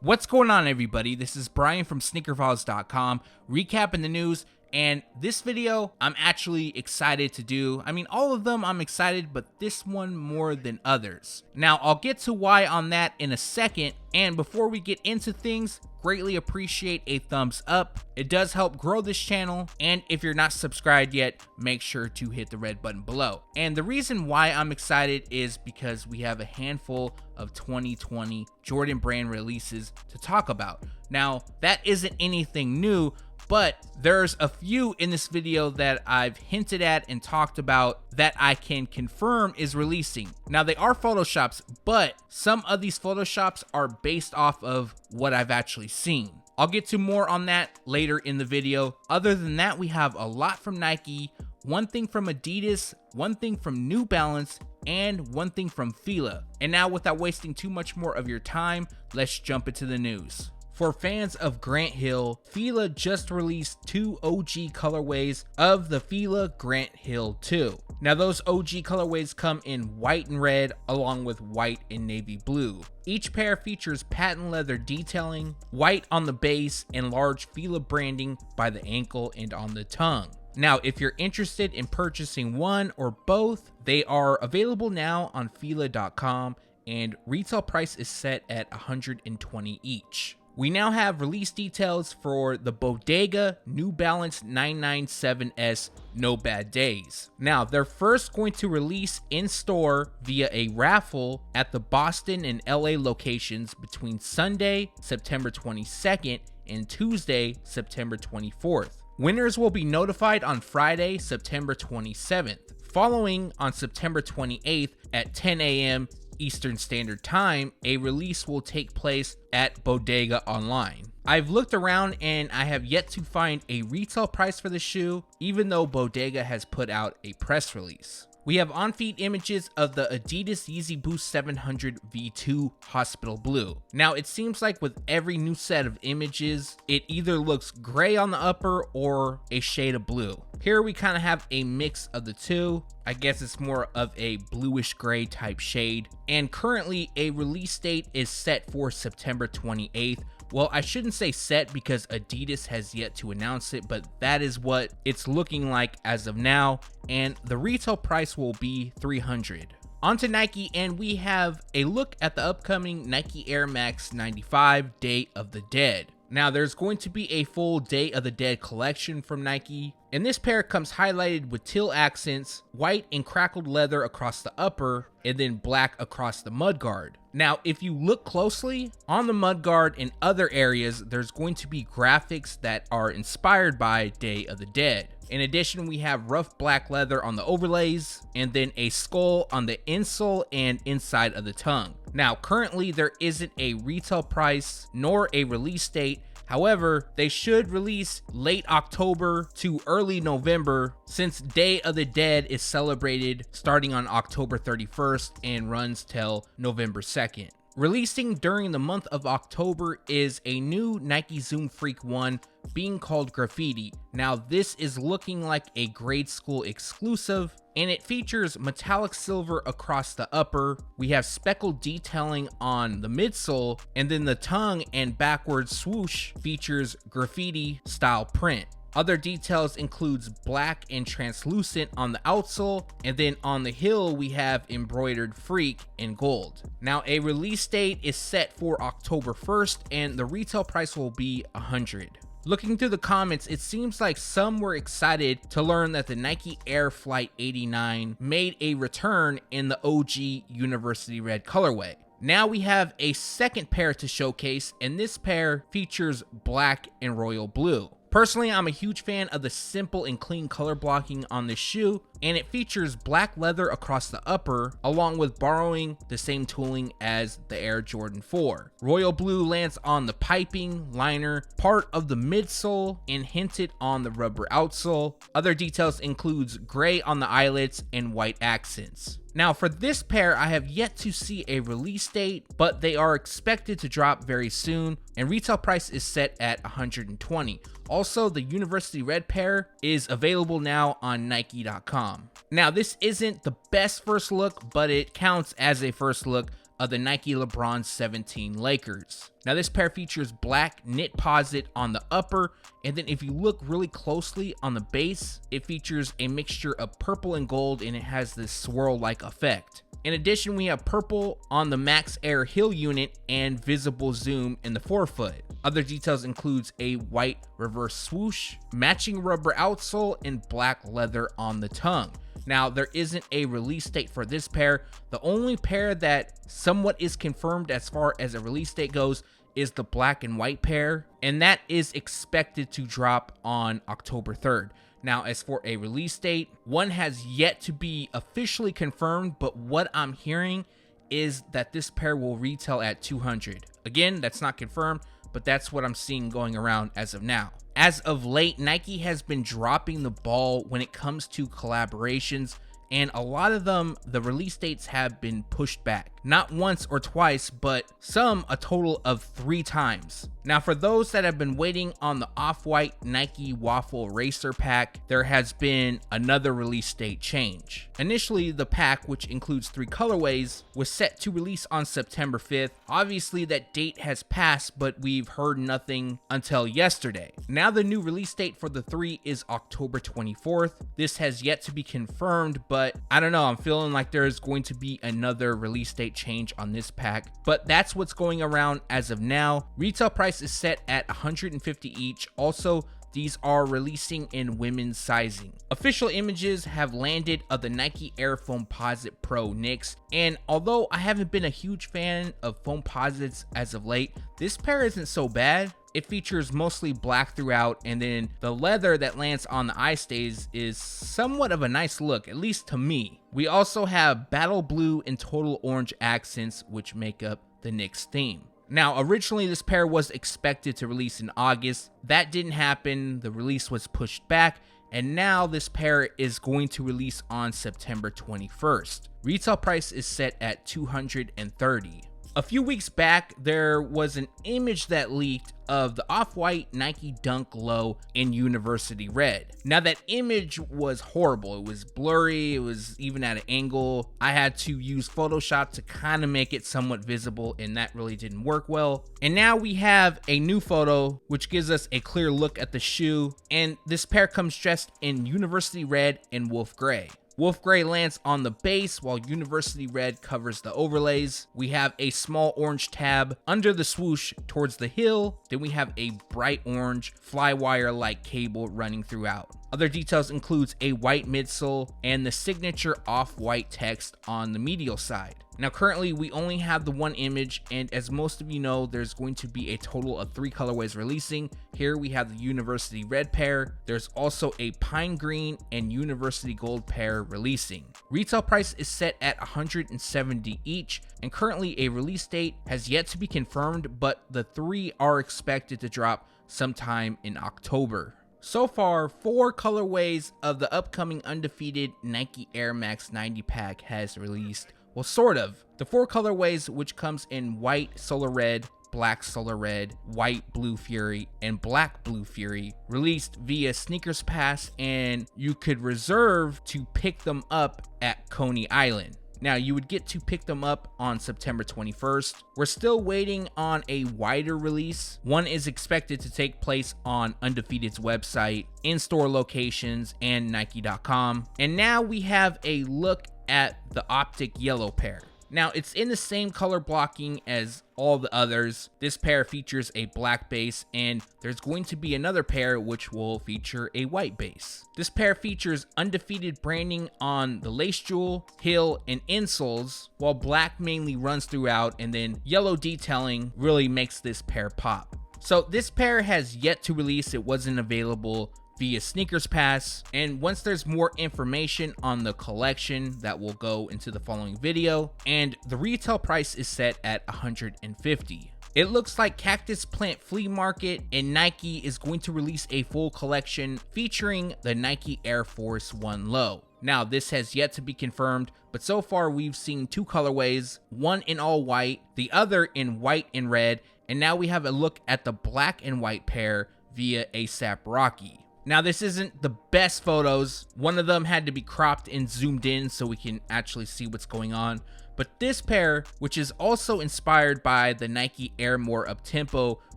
What's going on, everybody? This is Brian from SneakerFiles.com, recapping the news, and this video I'm actually excited to do. I mean, all of them I'm excited, but this one more than others. Now, I'll get to why on that in a second, and before we get into things, greatly appreciate a thumbs up. It does help grow this channel, and if you're not subscribed yet, make sure to hit the red button below. And the reason why I'm excited is because we have a handful of 2020 Jordan brand releases to talk about. Now, that isn't anything new, but there's a few in this video that I've hinted at and talked about that I can confirm is releasing. Now, they are photoshops, but some of these photoshops are based off of what I've actually seen. I'll get to more on that later in the video. Other than that, we have a lot from Nike, one thing from Adidas, one thing from New Balance, and one thing from Fila. And now, without wasting too much more of your time, let's jump into the news. For fans of Grant Hill, Fila just released two OG colorways of the Fila Grant Hill 2. Now, those OG colorways come in white and red along with white and navy blue. Each pair features patent leather detailing, white on the base, and large Fila branding by the ankle and on the tongue. Now, if you're interested in purchasing one or both, they are available now on Fila.com, and retail price is set at $120 each. We now have release details for the Bodega New Balance 997S No Bad Days. Now, they're first going to release in store via a raffle at the Boston and LA locations between Sunday, September 22nd and Tuesday, September 24th. Winners will be notified on Friday, September 27th. Following on September 28th at 10 a.m. Eastern Standard Time, a release will take place at Bodega Online. I've looked around and I have yet to find a retail price for the shoe, even though Bodega has put out a press release. We have on-feet images of the Adidas Yeezy Boost 700 V2 Hospital Blue. Now, it seems like with every new set of images, it either looks gray on the upper or a shade of blue. Here we kind of have a mix of the two. I guess it's more of a bluish gray type shade. And currently a release date is set for September 28th. Well, I shouldn't say set because Adidas has yet to announce it, but that is what it's looking like as of now, and the retail price will be $300. On to Nike, and we have a look at the upcoming Nike Air Max 95 Day of the Dead. Now, there's going to be a full Day of the Dead collection from Nike, and this pair comes highlighted with teal accents, white and crackled leather across the upper, and then black across the mudguard. Now, if you look closely, on the mudguard and other areas, there's going to be graphics that are inspired by Day of the Dead. In addition, we have rough black leather on the overlays, and then a skull on the insole and inside of the tongue. Now, currently there isn't a retail price nor a release date. However, they should release late October to early November, since Day of the Dead is celebrated starting on October 31st and runs till November 2nd. Releasing during the month of October is a new Nike Zoom Freak 1 being called Graffiti. Now, this is looking like a grade school exclusive, and it features metallic silver across the upper. We have speckled detailing on the midsole, and then the tongue and backward swoosh features graffiti style print. Other details includes black and translucent on the outsole, and then on the heel we have embroidered freak in gold. Now, a release date is set for October 1st, and the retail price will be $100. Looking through the comments, it seems like some were excited to learn that the Nike Air Flight 89 made a return in the OG University Red colorway. Now we have a second pair to showcase, and this pair features black and royal blue. Personally, I'm a huge fan of the simple and clean color blocking on this shoe, and it features black leather across the upper, along with borrowing the same tooling as the Air Jordan 4. Royal blue lands on the piping, liner, part of the midsole, and hinted on the rubber outsole. Other details includes gray on the eyelets and white accents. Now, for this pair, I have yet to see a release date, but they are expected to drop very soon, and retail price is set at $120. Also, the University Red pair is available now on Nike.com. Now, this isn't the best first look, but it counts as a first look of the Nike LeBron 17 Lakers. Now this pair features black knit posit on the upper, and then if you look really closely on the base, it features a mixture of purple and gold, and it has this swirl-like effect. In addition, we have purple on the Max Air heel unit and visible zoom in the forefoot. Other details includes a white reverse swoosh, matching rubber outsole, and black leather on the tongue. Now, there isn't a release date for this pair. The only pair that somewhat is confirmed as far as a release date goes is the black and white pair, and that is expected to drop on October 3rd. Now, as for a release date, one has yet to be officially confirmed, but what I'm hearing is that this pair will retail at $200. Again, that's not confirmed, but that's what I'm seeing going around as of now. As of late, Nike has been dropping the ball when it comes to collaborations, and a lot of them, the release dates have been pushed back. Not once or twice, but some a total of 3 times. Now, for those that have been waiting on the Off-White Nike Waffle Racer pack, there has been another release date change. Initially, the pack, which includes 3 colorways, was set to release on September 5th. Obviously, that date has passed, but we've heard nothing until yesterday. Now, the new release date for the 3 is October 24th. This has yet to be confirmed, but I don't know, I'm feeling like there's going to be another release date change on this pack, but that's what's going around as of now. Retail price is set at $150 each. Also, these are releasing in women's sizing. Official images have landed of the Nike Air Foamposite Pro Nix, and although I haven't been a huge fan of Foamposites as of late, this pair isn't so bad. It features mostly black throughout, and then the leather that lands on the eye stays is somewhat of a nice look, at least to me. We also have battle blue and total orange accents, which make up the Knicks theme. Now, originally this pair was expected to release in August. That didn't happen. The release was pushed back, and now this pair is going to release on September 21st. Retail price is set at $230. A few weeks back, there was an image that leaked of the Off-White Nike Dunk Low in University Red. Now, that image was horrible. It was blurry. It was even at an angle. I had to use Photoshop to kind of make it somewhat visible, and that really didn't work well. And now we have a new photo, which gives us a clear look at the shoe. And this pair comes dressed in University Red and Wolf Gray. Wolf Gray lands on the base while University Red covers the overlays. We have a small orange tab under the swoosh towards the heel. Then we have a bright orange flywire-like cable running throughout. Other details includes a white midsole and the signature off-white text on the medial side. Now, currently we only have the one image, and as most of you know, there's going to be a total of 3 colorways releasing. Here we have the University Red pair. There's also a Pine Green and University Gold pair releasing. Retail price is set at $170 each, and currently a release date has yet to be confirmed, but the 3 are expected to drop sometime in October. So far, 4 colorways of the upcoming Undefeated Nike Air Max 90 pack has released. Well, sort of. The 4 colorways, which comes in white Solar Red, black Solar Red, white Blue Fury, and black Blue Fury, released via Sneakers Pass, and you could reserve to pick them up at Coney Island. Now, you would get to pick them up on September 21st. We're still waiting on a wider release. One is expected to take place on Undefeated's website, in-store locations, and Nike.com. And now we have a look at the Optic Yellow pair. Now, it's in the same color blocking as all the others. This pair features a black base, and there's going to be another pair which will feature a white base. This pair features Undefeated branding on the lace jewel, heel, and insoles, while black mainly runs throughout, and then yellow detailing really makes this pair pop. So this pair has yet to release. It wasn't available via Sneakers Pass, and once there's more information on the collection, that will go into the following video, and the retail price is set at $150. It looks like Cactus Plant Flea Market and Nike is going to release a full collection featuring the Nike Air Force 1 Low. Now, this has yet to be confirmed, but so far we've seen 2 colorways, one in all white, the other in white and red, and now we have a look at the black and white pair via ASAP Rocky. Now, this isn't the best photos. One of them had to be cropped and zoomed in so we can actually see what's going on. But this pair, which is also inspired by the Nike Air more Uptempo,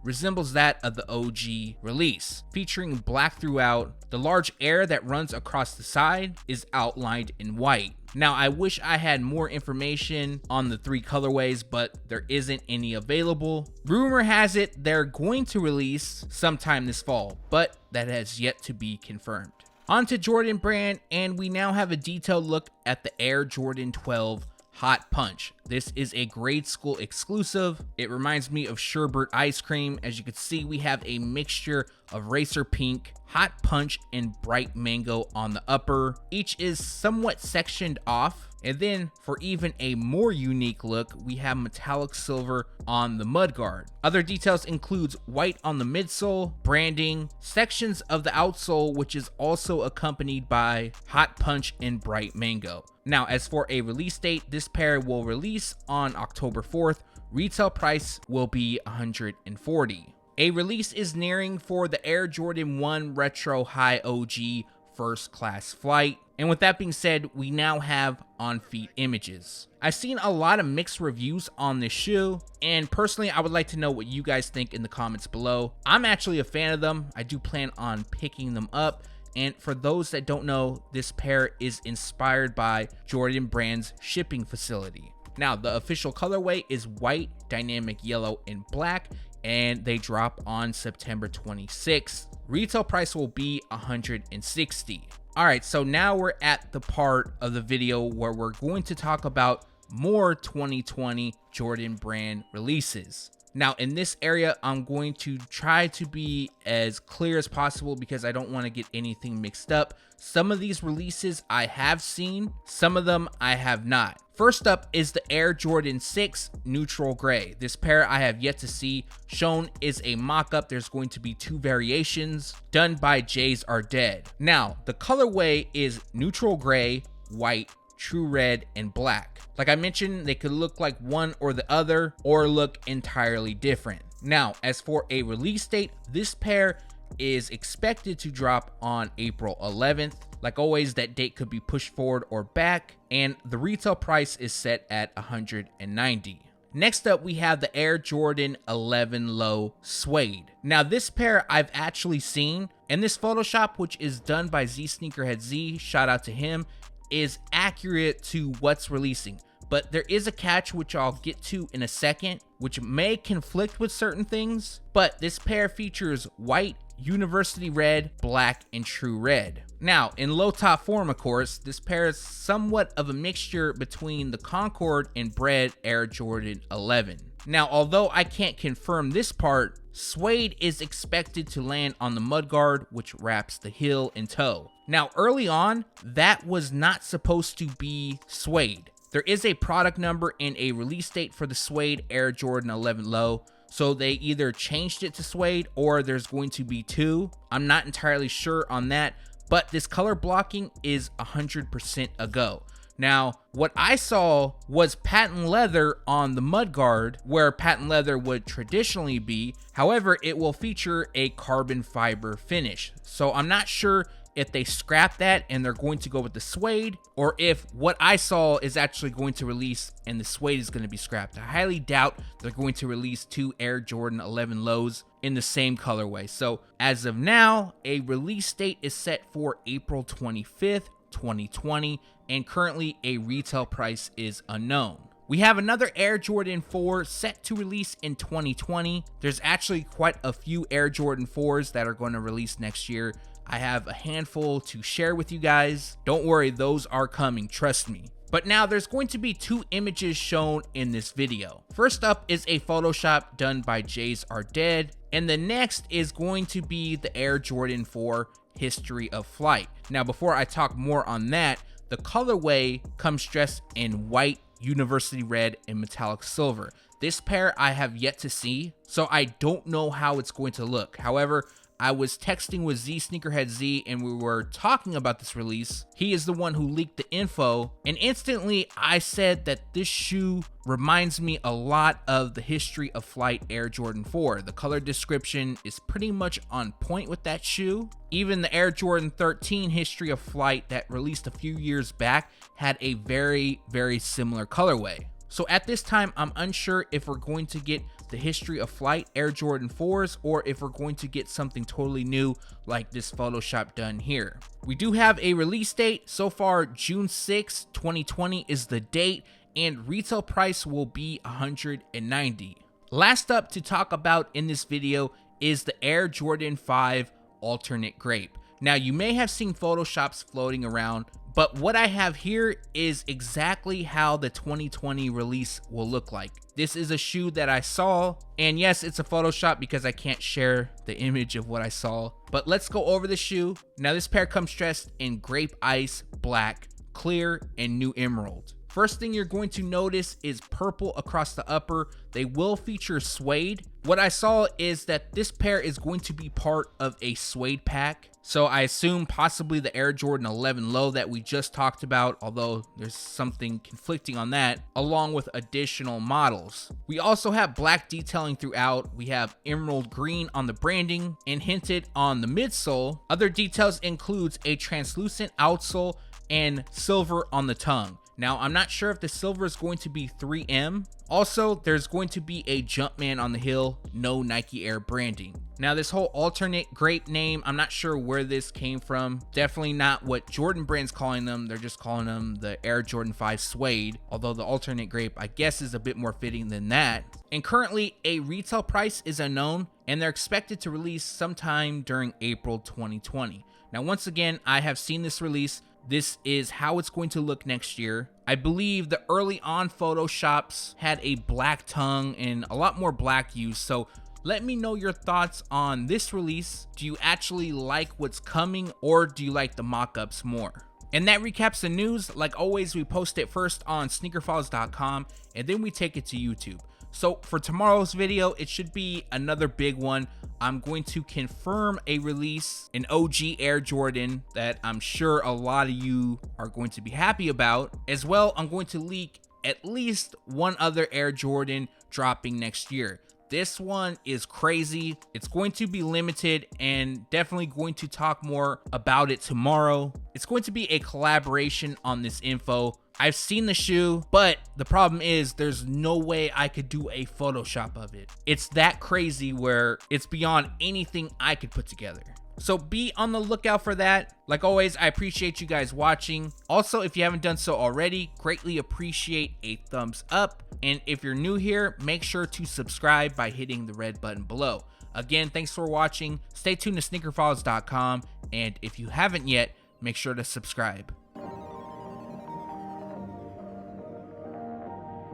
resembles that of the OG release. Featuring black throughout, the large Air that runs across the side is outlined in white. Now, I wish I had more information on the 3 colorways, but there isn't any available. Rumor has it they're going to release sometime this fall, but that has yet to be confirmed. On to Jordan Brand, and we now have a detailed look at the Air Jordan 12 Hot Punch. This is a grade school exclusive. It reminds me of sherbet ice cream. As you can see, we have a mixture of racer pink, hot punch, and bright mango on the upper. Each is somewhat sectioned off. And then for even a more unique look, we have metallic silver on the mudguard. Other details includes white on the midsole, branding, sections of the outsole, which is also accompanied by hot punch and bright mango. Now, as for a release date, this pair will release on October 4th. Retail price will be $140. A release is nearing for the Air Jordan 1 Retro High OG First Class Flight. And with that being said, we now have on-feet images. I've seen a lot of mixed reviews on this shoe, and personally, I would like to know what you guys think in the comments below. I'm actually a fan of them. I do plan on picking them up. And for those that don't know, this pair is inspired by Jordan Brand's shipping facility. Now, the official colorway is white, dynamic yellow, and black, and they drop on September 26th. Retail price will be $160. All right, so now we're at the part of the video where we're going to talk about more 2020 Jordan Brand releases. Now, in this area, I'm going to try to be as clear as possible because I don't want to get anything mixed up. Some of these releases I have seen, some of them I have not. First up is the Air Jordan 6 Neutral Gray. This pair I have yet to see. Shown is a mock-up. There's going to be 2 variations done by Jays Are Dead. Now, the colorway is neutral gray, white, true red, and black. Like I mentioned, they could look like one or the other or look entirely different. Now, as for a release date, this pair is expected to drop on April 11th. Like always, that date could be pushed forward or back, and the retail price is set at $190. Next up, we have the Air Jordan 11 Low Suede. Now, this pair I've actually seen, and this Photoshop, which is done by Z Sneakerhead Z, shout out to him, is accurate to what's releasing. But there is a catch, which I'll get to in a second, which may conflict with certain things. But this pair features white, university red, black, and true red. Now, in low top form, of course, this pair is somewhat of a mixture between the Concord and Bred Air Jordan 11. Now, although I can't confirm this part, suede is expected to land on the mudguard, which wraps the heel and toe. Now, early on, that was not supposed to be suede. There is a product number and a release date for the suede Air Jordan 11 Low, so they either changed it to suede or there's going to be 2. I'm not entirely sure on that, but this color blocking is 100% a go. Now, what I saw was patent leather on the mudguard, where patent leather would traditionally be. However, it will feature a carbon fiber finish. So I'm not sure if they scrap that and they're going to go with the suede, or if what I saw is actually going to release and the suede is going to be scrapped. I highly doubt they're going to release 2 Air Jordan 11 Lows in the same colorway. So as of now, a release date is set for April 25th, 2020, and currently a retail price is unknown. We have another Air Jordan 4 set to release in 2020. There's actually quite a few Air Jordan 4s that are going to release next year. I have a handful to share with you guys. Don't worry, those are coming, trust me. But now there's going to be 2 images shown in this video. First up is a Photoshop done by Jays Are Dead, and the next is going to be the Air Jordan 4 History of Flight. Now, before I talk more on that, the colorway comes dressed in white, university red, and metallic silver. This pair I have yet to see, so I don't know how it's going to look. However, I was texting with Sneakerhead Z and we were talking about this release. He is the one who leaked the info, and instantly I said that this shoe reminds me a lot of the History of Flight Air Jordan 4. The color description is pretty much on point with that shoe. Even the Air Jordan 13 History of Flight that released a few years back had a very similar colorway. So at this time, I'm unsure if we're going to get the History of Flight Air Jordan 4s or if we're going to get something totally new like this Photoshop done here. We do have a release date. So far, June 6, 2020 is the date, and retail price will be $190. Last up to talk about in this video is the Air Jordan 5 Alternate Grape. Now, you may have seen Photoshops floating around, but what I have here is exactly how the 2020 release will look like. This is a shoe that I saw, and yes, it's a Photoshop because I can't share the image of what I saw, but let's go over the shoe. Now, this pair comes dressed in grape ice, black, clear, and new emerald. First thing you're going to notice is purple across the upper. They will feature suede. What I saw is that this pair is going to be part of a suede pack. So I assume possibly the Air Jordan 11 Low that we just talked about, although there's something conflicting on that, along with additional models. We also have black detailing throughout. We have emerald green on the branding and hinted on the midsole. Other details includes a translucent outsole and silver on the tongue. Now, I'm not sure if the silver is going to be 3M. Also, there's going to be a Jumpman on the heel, no Nike Air branding. Now, this whole alternate grape name, I'm not sure where this came from. Definitely not what Jordan Brand's calling them. They're just calling them the Air Jordan 5 Suede, although the alternate grape, I guess, is a bit more fitting than that. And currently, a retail price is unknown, and they're expected to release sometime during April 2020. Now, once again, I have seen this release. This is how it's going to look next year. I believe the early on Photoshops had a black tongue and a lot more black use. So let me know your thoughts on this release. Do you actually like what's coming, or do you like the mock-ups more? And that recaps the news. Like always, we post it first on SneakerFiles.com and then we take it to YouTube. So for tomorrow's video, it should be another big one. I'm going to confirm a release, an OG Air Jordan that I'm sure a lot of you are going to be happy about. As well, I'm going to leak at least one other Air Jordan dropping next year. This one is crazy. It's going to be limited and definitely going to talk more about it tomorrow. It's going to be a collaboration on this info. I've seen the shoe, but the problem is there's no way I could do a Photoshop of it. It's that crazy where it's beyond anything I could put together. So be on the lookout for that. Like always, I appreciate you guys watching. Also, if you haven't done so already, greatly appreciate a thumbs up. And if you're new here, make sure to subscribe by hitting the red button below. Again, thanks for watching. Stay tuned to SneakerFiles.com. And if you haven't yet, make sure to subscribe.